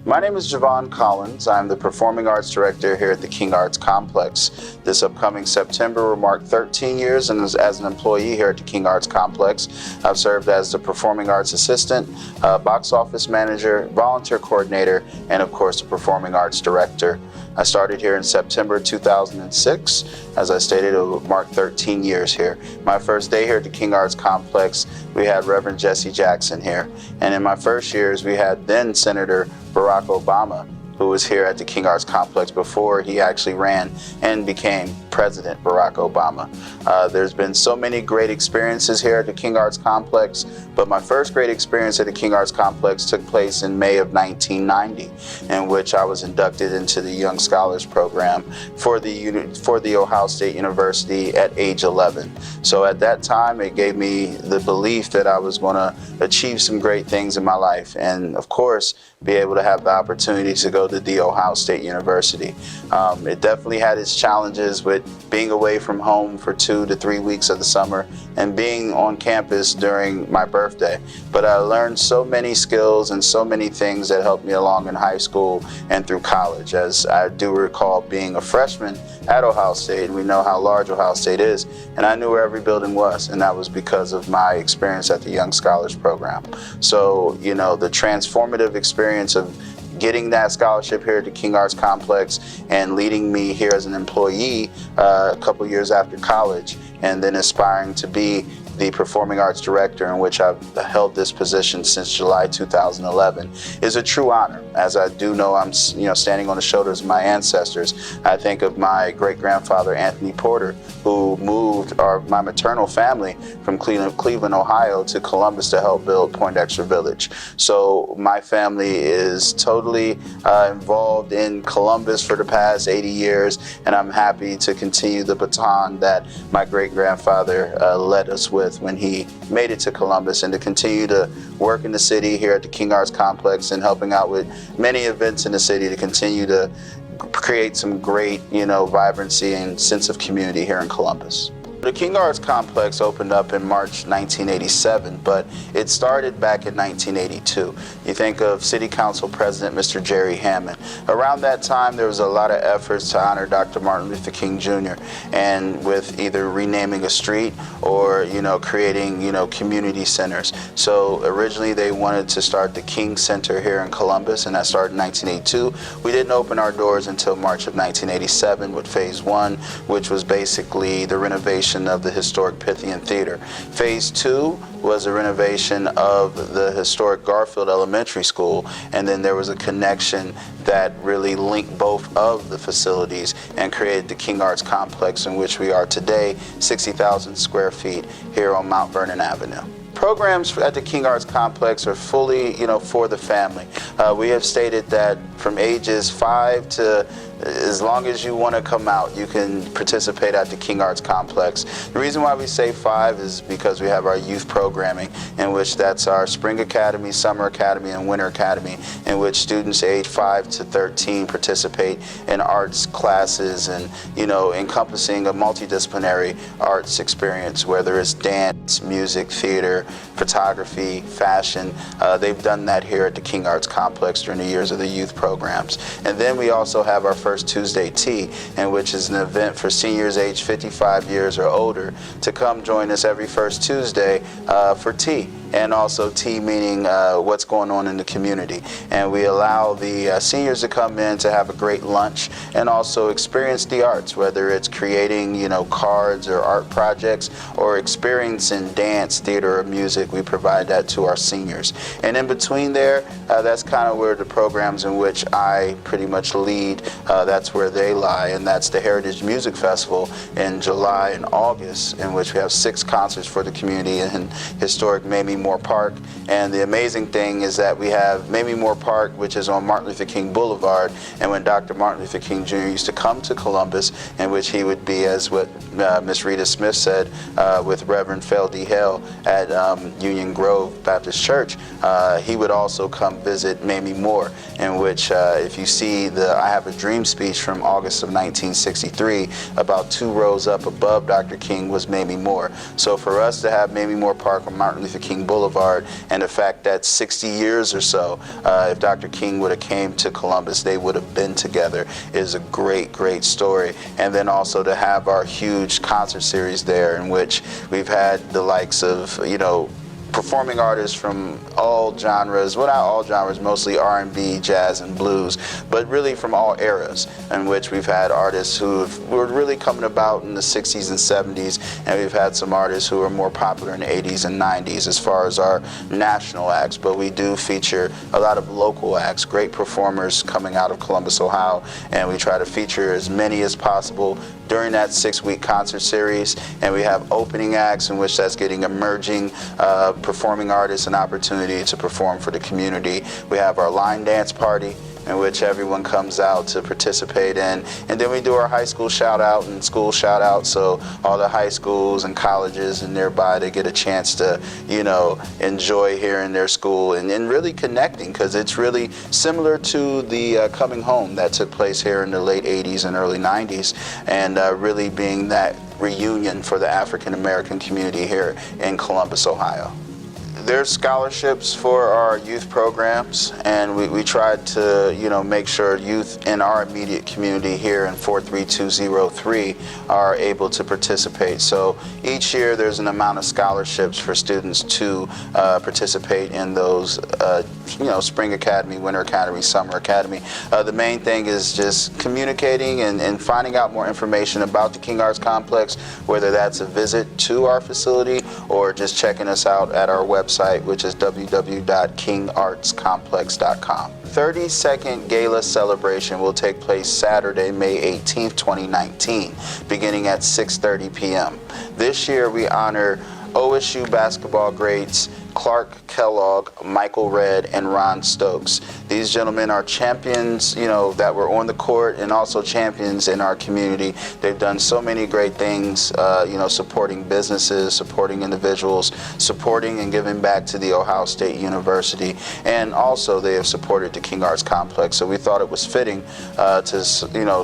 My name is Jevon Collins. I'm the Performing Arts Director here at the King Arts Complex. This upcoming September will mark 13 years and as an employee here at the King Arts Complex. I've served as the Performing Arts Assistant, Box Office Manager, Volunteer Coordinator, and of course the Performing Arts Director. I started here in September 2006. As I stated, it will mark 13 years here. My first day here at the King Arts Complex, we had Reverend Jesse Jackson here. And in my first years, we had then Senator Barack Obama, who was here at the King Arts Complex before he actually ran and became President Barack Obama. There's been so many great experiences here at the King Arts Complex, but my first great experience at the King Arts Complex took place in May of 1990, in which I was inducted into the Young Scholars Program for the Ohio State University at age 11. So at that time, it gave me the belief that I was going to achieve some great things in my life, and of course, be able to have the opportunity to go to the Ohio State University. It definitely had its challenges with being away from home for 2 to 3 weeks of the summer and being on campus during my birthday. But I learned so many skills and so many things that helped me along in high school and through college. As I do recall being a freshman at Ohio State, and we know how large Ohio State is, and I knew where every building was, and that was because of my experience at the Young Scholars Program. So, you know, the transformative experience of getting that scholarship here at the King Arts Complex and leading me here as an employee a couple years after college, and then aspiring to be the Performing Arts Director, in which I've held this position since July 2011, is a true honor. As I do know, I'm standing on the shoulders of my ancestors. I think of my great-grandfather Anthony Porter, who moved my maternal family from Cleveland, Ohio to Columbus to help build Poindexter Village. So my family is totally involved in Columbus for the past 80 years, and I'm happy to continue the baton that my great-grandfather led us with when he made it to Columbus, and to continue to work in the city here at the King Arts Complex and helping out with many events in the city to continue to create some great, vibrancy and sense of community here in Columbus. The King Arts Complex opened up in March 1987, but it started back in 1982. You think of City Council President Mr. Jerry Hammond. Around that time, there was a lot of efforts to honor Dr. Martin Luther King Jr. and with either renaming a street or, creating, community centers. So originally they wanted to start the King Center here in Columbus, and that started in 1982. We didn't open our doors until March of 1987 with Phase 1, which was basically the renovation of the historic Pythian Theater. Phase 2 was a renovation of the historic Garfield Elementary School, and then there was a connection that really linked both of the facilities and created the King Arts Complex, in which we are today, 60,000 square feet here on Mount Vernon Avenue. Programs at the King Arts Complex are fully, for the family. We have stated that from ages 5 to as long as you want to come out, you can participate at the King Arts Complex. The reason why we say 5 is because we have our youth programming, in which that's our Spring Academy, Summer Academy, and Winter Academy, in which students age 5 to 13 participate in arts classes and, encompassing a multidisciplinary arts experience, whether it's dance, music, theater, photography, fashion. They've done that here at the King Arts Complex during the years of the youth programs. And then we also have our First Tuesday Tea, in which is an event for seniors aged 55 years or older to come join us every first Tuesday for tea. And also tea meaning what's going on in the community. And we allow the seniors to come in to have a great lunch and also experience the arts, whether it's creating, cards or art projects or experiencing dance, theater, or music. We provide that to our seniors. And in between there, that's kind of where the programs in which I pretty much lead, that's where they lie. And that's the Heritage Music Festival in July and August, in which we have 6 concerts for the community in historic Mamie Moore Park. And the amazing thing is that we have Mamie Moore Park, which is on Martin Luther King Boulevard, and when Dr. Martin Luther King Jr. used to come to Columbus, in which he would be, as what Miss Rita Smith said, with Reverend Phil D. Hale at Union Grove Baptist Church, he would also come visit Mamie Moore. in which if you see the I Have a Dream speech from August of 1963, about 2 rows up above Dr. King was Mamie Moore. So for us to have Mamie Moore Park on Martin Luther King Boulevard, and the fact that 60 years or so, if Dr. King would have came to Columbus, they would have been together, is a great, great story. And then also to have our huge concert series there, in which we've had the likes of, performing artists from all genres, well, not all genres, mostly R&B, jazz, and blues, but really from all eras, in which we've had artists who were really coming about in the 60s and 70s, and we've had some artists who are more popular in the 80s and 90s as far as our national acts, but we do feature a lot of local acts, great performers coming out of Columbus, Ohio, and we try to feature as many as possible during that 6-week concert series. And we have opening acts, in which that's getting emerging performing artists an opportunity to perform for the community. We have our line dance party, in which everyone comes out to participate in. And then we do our high school shout out and school shout out, so all the high schools and colleges and nearby, they get a chance to, enjoy here in their school and really connecting, because it's really similar to the Coming Home that took place here in the late 80s and early 90s, and really being that reunion for the African American community here in Columbus, Ohio. There's scholarships for our youth programs, and we tried to, make sure youth in our immediate community here in 43203 are able to participate. So each year there's an amount of scholarships for students to participate in those, Spring Academy, Winter Academy, Summer Academy. The main thing is just communicating and finding out more information about the King Arts Complex, whether that's a visit to our facility or just checking us out at our website, which is www.kingartscomplex.com. 32nd Gala celebration will take place Saturday, May 18th, 2019, beginning at 6:30 p.m. This year we honor OSU basketball greats Clark Kellogg, Michael Redd, and Ron Stokes. These gentlemen are champions, that were on the court, and also champions in our community. They've done so many great things, supporting businesses, supporting individuals, supporting and giving back to the Ohio State University, and also they have supported the King Arts Complex. So we thought it was fitting to,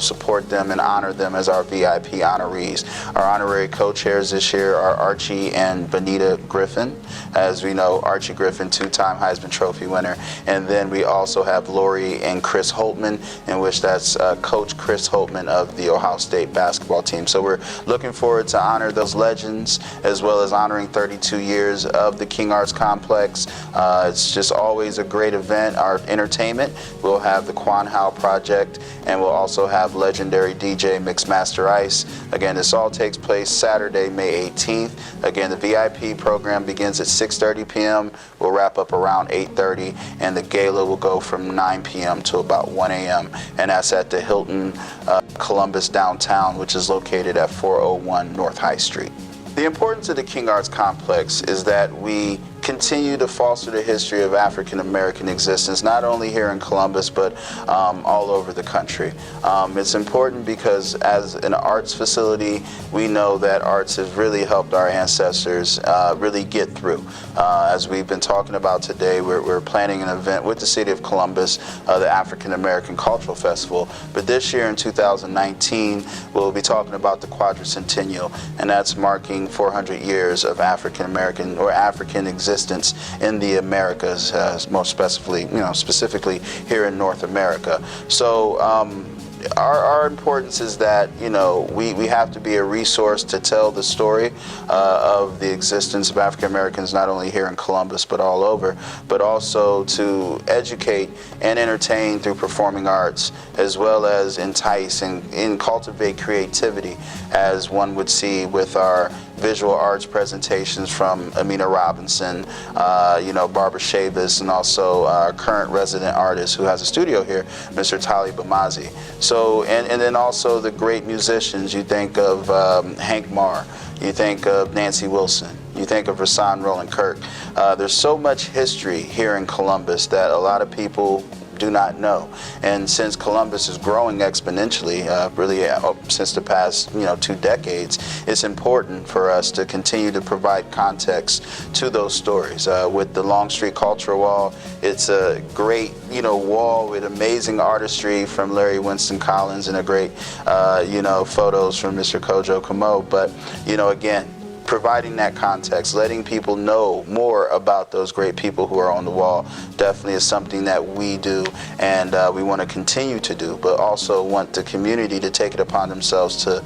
support them and honor them as our VIP honorees. Our honorary co-chairs this year are Archie and Benita Griffin. As we know, Archie Griffin, 2-time Heisman Trophy winner. And then we also have Lori and Chris Holtman, in which that's Coach Chris Holtman of the Ohio State basketball team. So we're looking forward to honor those legends, as well as honoring 32 years of the King Arts Complex. It's just always a great event. Our entertainment, we'll have the Quan Howe Project, and we'll also have legendary DJ Mixmaster Ice. Again, this all takes place Saturday, May 18th. Again, the VIP program begins at 6:30 p.m. We'll wrap up around 8:30, and the gala will go from 9 p.m. to about 1 a.m. And that's at the Hilton Columbus downtown, which is located at 401 North High Street. The importance of the King Arts Complex is that we continue to foster the history of African American existence, not only here in Columbus, but all over the country. It's important because as an arts facility, we know that arts has really helped our ancestors really get through. As we've been talking about today, we're planning an event with the City of Columbus, the African American Cultural Festival, but this year in 2019, we'll be talking about the Quadricentennial, and that's marking 400 years of African American or African existence in the Americas, more specifically here in North America. So our importance is that we have to be a resource to tell the story of the existence of African Americans, not only here in Columbus but all over, but also to educate and entertain through performing arts, as well as entice and cultivate creativity, as one would see with our visual arts presentations from Amina Robinson, Barbara Shavis, and also our current resident artist who has a studio here, Mr. Tali Bamazi. So, and then also the great musicians. You think of Hank Marr, you think of Nancy Wilson, you think of Rasan Roland Kirk. There's so much history here in Columbus that a lot of people do not know. And since Columbus is growing exponentially, really since the past 2 decades, it's important for us to continue to provide context to those stories. With the Longstreet Cultural Wall, it's a great wall with amazing artistry from Larry Winston Collins and a great photos from Mr. Kojo Komo. But again, providing that context, letting people know more about those great people who are on the wall definitely is something that we do, and we want to continue to do, but also want the community to take it upon themselves to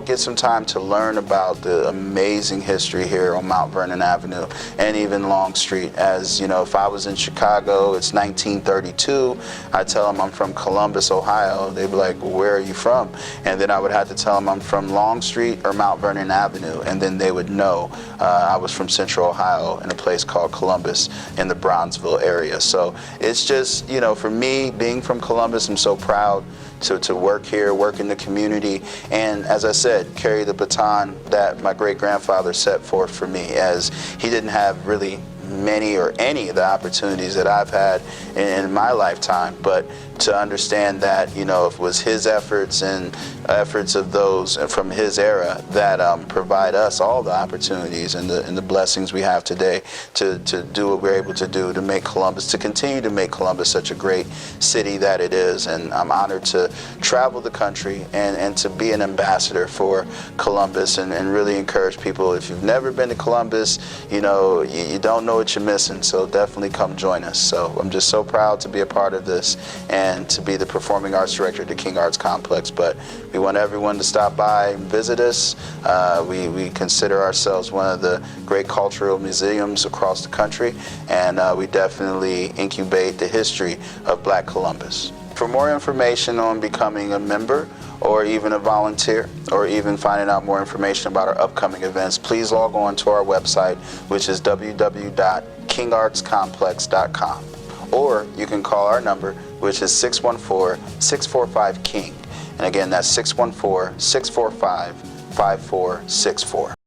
get some time to learn about the amazing history here on Mount Vernon Avenue and even Longstreet. As if I was in Chicago, it's 1932, I tell them I'm from Columbus, Ohio, they'd be like, well, where are you from? And then I would have to tell them I'm from Longstreet or Mount Vernon Avenue, and then they would know I was from Central Ohio in a place called Columbus in the Brownsville area. So it's just, for me, being from Columbus, I'm so proud to work here, work in the community, and as I said, carry the baton that my great-grandfather set forth for me, as he didn't have really many or any of the opportunities that I've had in my lifetime, but to understand that it was his efforts and efforts of those from his era that provide us all the opportunities and the blessings we have today to do what we're able to do to make Columbus, to continue to make Columbus such a great city that it is. And I'm honored to travel the country and to be an ambassador for Columbus, and really encourage people, if you've never been to Columbus, you don't know what you're missing, so definitely come join us. So I'm just so proud to be a part of this and to be the Performing Arts Director at the King Arts Complex. But we want everyone to stop by and visit us. We consider ourselves one of the great cultural museums across the country, and we definitely incubate the history of Black Columbus. For more information on becoming a member, or even a volunteer, or even finding out more information about our upcoming events, please log on to our website, which is www.kingartscomplex.com. Or you can call our number, which is 614-645-KING. And again, that's 614-645-5464.